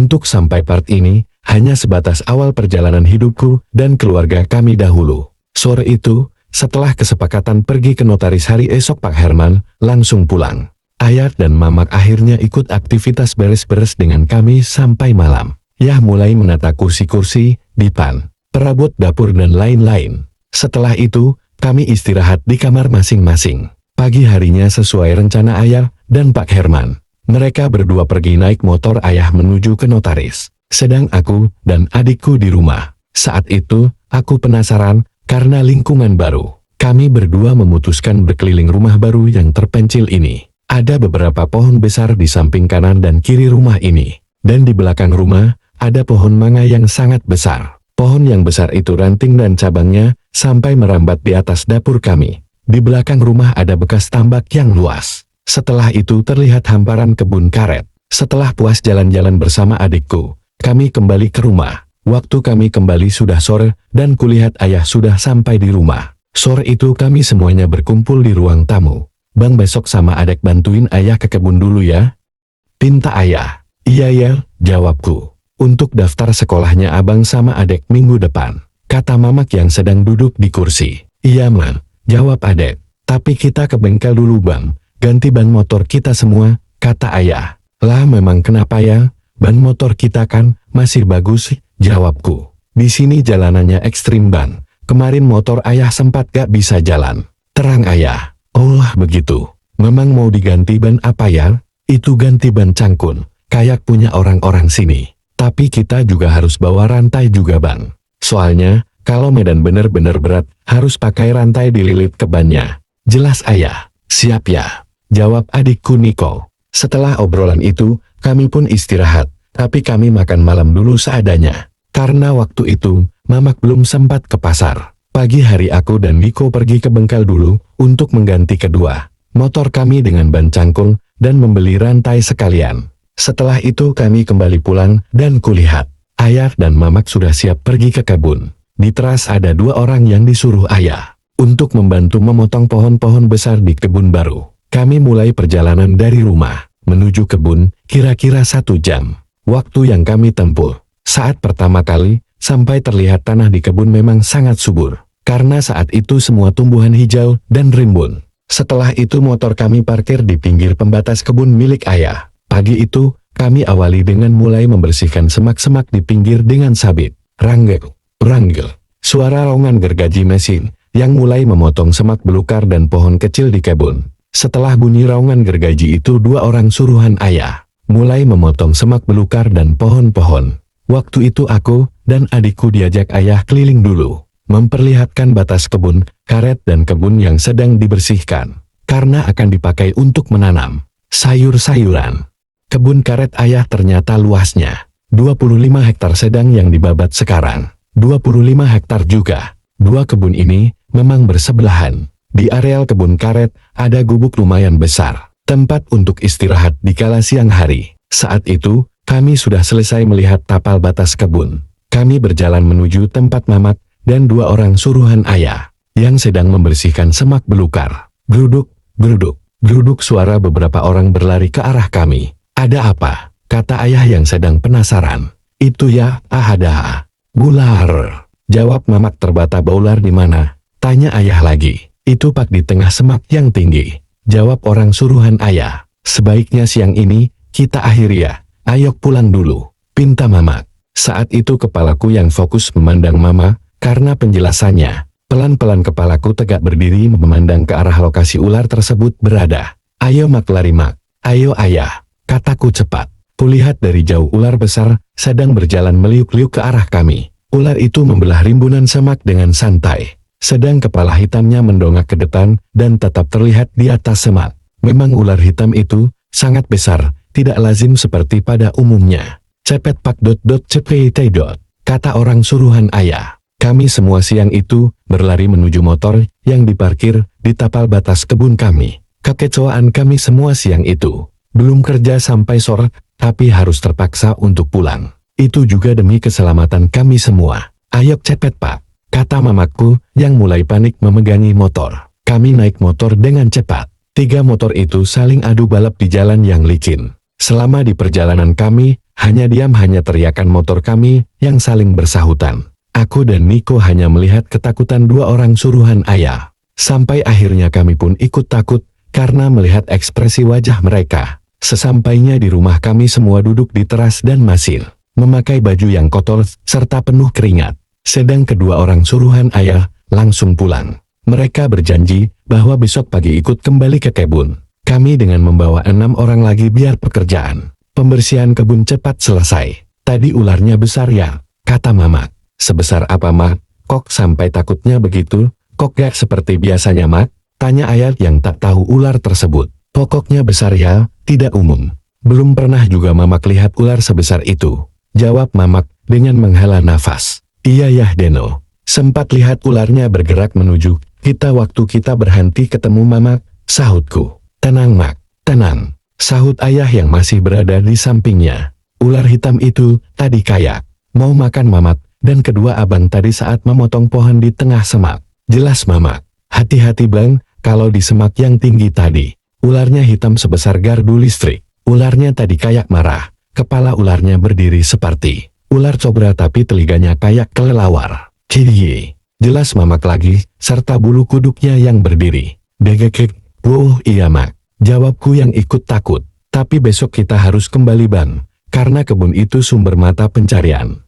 Untuk sampai part ini, hanya sebatas awal perjalanan hidupku dan keluarga kami dahulu. Sore itu, setelah kesepakatan pergi ke notaris hari esok, Pak Herman langsung pulang. Ayah dan Mamak akhirnya ikut aktivitas beres-beres dengan kami sampai malam. Yah mulai menata kursi-kursi, dipan, perabot dapur dan lain-lain. Setelah itu, kami istirahat di kamar masing-masing. Pagi harinya sesuai rencana Ayah dan Pak Herman, mereka berdua pergi naik motor Ayah menuju ke notaris. Sedang aku dan adikku di rumah. Saat itu, aku penasaran karena lingkungan baru. Kami berdua memutuskan berkeliling rumah baru yang terpencil ini. Ada beberapa pohon besar di samping kanan dan kiri rumah ini. Dan di belakang rumah, ada pohon mangga yang sangat besar. Pohon yang besar itu ranting dan cabangnya sampai merambat di atas dapur kami. Di belakang rumah ada bekas tambak yang luas. Setelah itu terlihat hamparan kebun karet. Setelah puas jalan-jalan bersama adikku, kami kembali ke rumah. Waktu kami kembali sudah sore dan kulihat Ayah sudah sampai di rumah. Sore itu kami semuanya berkumpul di ruang tamu. Bang, besok sama adek bantuin Ayah ke kebun dulu ya, pinta Ayah. Iya ya, jawabku. Untuk daftar sekolahnya abang sama adek minggu depan, kata Mamak yang sedang duduk di kursi. Iya man, jawab adek. Tapi kita ke bengkel dulu bang, ganti ban motor kita semua, kata Ayah. Lah memang kenapa ya, ban motor kita kan masih bagus, jawabku. Di sini jalanannya ekstrim bang, kemarin motor Ayah sempat gak bisa jalan. Terang Ayah. Oh begitu, memang mau diganti ban apa ya? Itu ganti ban cangkun, kayak punya orang-orang sini. Tapi kita juga harus bawa rantai juga bang. Soalnya, kalau medan bener-bener berat, harus pakai rantai dililit ke bannya. Jelas Ayah. Siap ya, jawab adikku Niko. Setelah obrolan itu, kami pun istirahat. Tapi kami makan malam dulu seadanya. Karena waktu itu, Mamak belum sempat ke pasar. Pagi hari aku dan Niko pergi ke bengkel dulu untuk mengganti kedua motor kami dengan ban cangkul dan membeli rantai sekalian. Setelah itu kami kembali pulang dan kulihat Ayah dan Mamak sudah siap pergi ke kebun. Di teras ada dua orang yang disuruh Ayah untuk membantu memotong pohon-pohon besar di kebun baru. Kami mulai perjalanan dari rumah menuju kebun kira-kira 1 jam. Waktu yang kami tempuh saat pertama kali sampai terlihat tanah di kebun memang sangat subur. Karena saat itu semua tumbuhan hijau dan rimbun. Setelah itu motor kami parkir di pinggir pembatas kebun milik Ayah. Pagi itu, kami awali dengan mulai membersihkan semak-semak di pinggir dengan sabit. Ranggel, ranggel. Suara rongan gergaji mesin yang mulai memotong semak belukar dan pohon kecil di kebun. Setelah bunyi raungan gergaji itu, dua orang suruhan Ayah mulai memotong semak belukar dan pohon-pohon. Waktu itu aku dan adikku diajak Ayah keliling dulu, memperlihatkan batas kebun karet dan kebun yang sedang dibersihkan, karena akan dipakai untuk menanam sayur-sayuran. Kebun karet Ayah ternyata luasnya 25 hektar, sedang yang dibabat sekarang 25 hektar juga. Dua kebun ini memang bersebelahan. Di areal kebun karet ada gubuk lumayan besar, tempat untuk istirahat di kala siang hari. Saat itu, kami sudah selesai melihat tapal batas kebun. Kami berjalan menuju tempat Mamak dan dua orang suruhan Ayah yang sedang membersihkan semak belukar. Geruduk, geruduk, geruduk, suara beberapa orang berlari ke arah kami. Ada apa? Kata Ayah yang sedang penasaran. Itu ya, ada ular, jawab Mamak terbata. Ular di mana? Tanya Ayah lagi. Itu pak di tengah semak yang tinggi, jawab orang suruhan Ayah. Sebaiknya siang ini kita akhiri ya, ayo pulang dulu, pinta Mamak. Saat itu kepalaku yang fokus memandang Mama. Karena penjelasannya, pelan-pelan kepalaku tegak berdiri memandang ke arah lokasi ular tersebut berada. Ayo Mak, lari Mak. Ayo Ayah, kataku cepat. Kulihat dari jauh ular besar sedang berjalan meliuk-liuk ke arah kami. Ular itu membelah rimbunan semak dengan santai. Sedang kepala hitamnya mendongak ke depan dan tetap terlihat di atas semak. Memang ular hitam itu sangat besar, tidak lazim seperti pada umumnya. Cepet pak ... cepet ... kata orang suruhan Ayah. Kami semua siang itu berlari menuju motor yang diparkir di tapal batas kebun kami. Kekecewaan kami semua siang itu. Belum kerja sampai sore, tapi harus terpaksa untuk pulang. Itu juga demi keselamatan kami semua. Ayo cepet pak, kata Mamakku yang mulai panik memegangi motor. Kami naik motor dengan cepat. 3 motor itu saling adu balap di jalan yang licin. Selama di perjalanan kami, hanya diam hanya teriakan motor kami yang saling bersahutan. Aku dan Niko hanya melihat ketakutan dua orang suruhan ayah. Sampai akhirnya kami pun ikut takut karena melihat ekspresi wajah mereka. Sesampainya di rumah kami semua duduk di teras dan masih memakai baju yang kotor serta penuh keringat. Sedang kedua orang suruhan ayah langsung pulang. Mereka berjanji bahwa besok pagi ikut kembali ke kebun. Kami dengan membawa 6 orang lagi biar pekerjaan pembersihan kebun cepat selesai. Tadi ularnya besar ya, kata Mamak. Sebesar apa Mak? Kok sampai takutnya begitu? Kok gak seperti biasanya Mak? Tanya ayah yang tak tahu ular tersebut. Pokoknya besar ya, tidak umum. Belum pernah juga Mamak lihat ular sebesar itu. Jawab Mamak dengan menghela nafas. Iya ya Deno. Sempat lihat ularnya bergerak menuju kita waktu kita berhenti ketemu Mamak, sahutku. Tenang Mak, tenang. Sahut ayah yang masih berada di sampingnya. Ular hitam itu tadi kayak mau makan Mamak dan kedua abang tadi saat memotong pohon di tengah semak. Jelas Mamak. Hati-hati Bang, kalau di semak yang tinggi tadi. Ularnya hitam sebesar gardu listrik. Ularnya tadi kayak marah. Kepala ularnya berdiri seperti ular cobra tapi telinganya kayak kelelawar. Cie. Jelas Mamak lagi, serta bulu kuduknya yang berdiri. Degekek. Wow iya Mak. Jawabku yang ikut takut. Tapi besok kita harus kembali Bang. Karena kebun itu sumber mata pencarian.